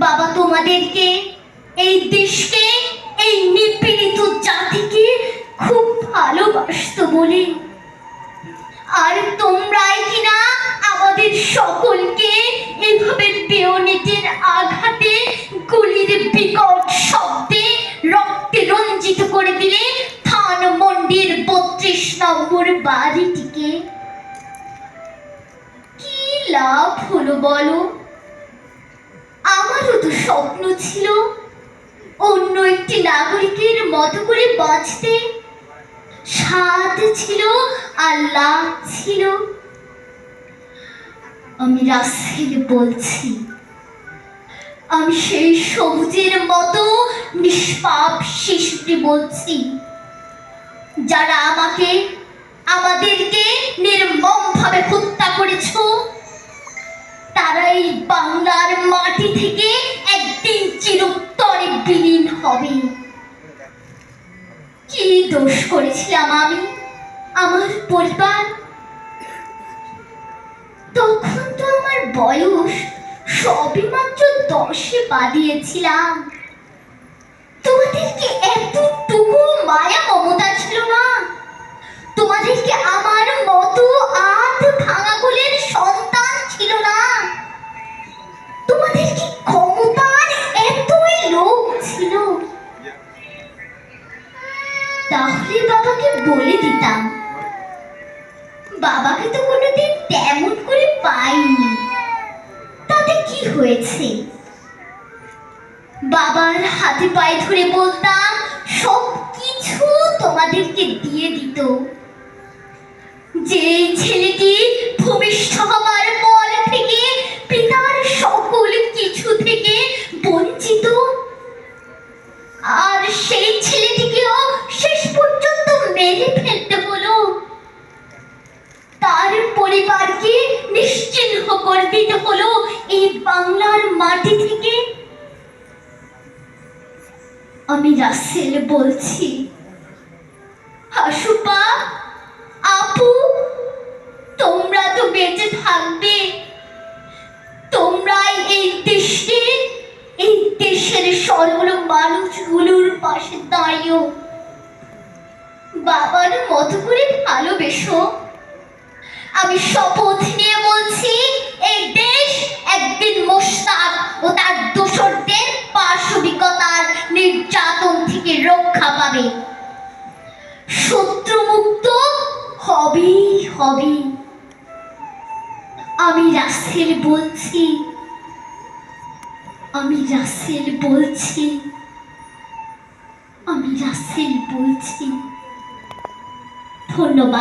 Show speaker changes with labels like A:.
A: বাবা তোমাদেরকে, এই দেশকে, এই নিপীড়িত জাতিকে খুব ভালোবাসতো বলে। আর তোমরাই কিনা আমাদের সকলকে এভাবে বেয়োনেটের আঘাতে, গুলির বিকট শব্দে রক্তে রঞ্জিত করে দিলে ধানমন্ডির 32 নম্বর বাড়িটিকে। কি লাভ হলো বলো? আমারও তো স্বপ্ন ছিল অন্য একটি নাগরিকের মতো করে বাঁচতে, স্বাদ ছিল, আল্লাহ ছিল। আমি রাসেল বলছি, আমি সেই সবুজের মতো নিষ্পাপ শিশুটি বলছি, যারা আমাকে, আমাদেরকে নির্মমভাবে হত্যা করেছ। তারা এই বাংলার মাটি থেকে একদিন চিরতরে বিলীন হবে। কি দোষ করেছিলাম আমি, আমার পরিবার? তখন তো আমার বয়স সবে মাত্র 10-এ পা দিয়েছিলাম। তোমাদেরকে এতটুকু মায়া মমতা ছিল না? তোমাদেরকে আমার মতো আধ ভাঙা কোলের সন্তান ছিল না? তোমাদের কি ক্ষমতার এতই লোভ ছিল? তাহলে বাবাকে বলে দিতাম। বাবাকে তো কোনোদিন তেমন করে পাইনি, তাতে কি হয়েছে? বাবার হাতে পায়ে ধরে বলতাম সব কিছু তোমাদেরকে দিয়ে দিত। যে ছেলেটি ভূমিষ্ঠ হবার পর থেকে পিতার সকল কিছু থেকে বঞ্চিত, আর সেই ছেলেটিকেও শেষ পর্যন্ত মেরে ফেলতে হলো। তার পরিবারকে নিশ্চিহ্ন করে দিতে হলো এই বাংলার মাটি থেকে। আমি রাসেল বলছি, হাসুপা, আপু, তোমরা তো বেঁচে থাকবে। তোমরাই এই দেশকে, এই দেশের সরল মানুষগুলোর পাশে দাঁড়িয়েও বাবার মতো করে ভালোবেসো। আমি শপথ নিয়ে বলছি, এই দেশ একদিন মোশতাক ও তার দোসরদের পাশবিকতার নির্যাতন থেকে রক্ষা পাবে, শত্রুমুক্ত হবেই হবে। আমি রাসেল বলছি, আমি রাসেল বলছি, আমি রাসেল বলছি। ধন্যবাদ।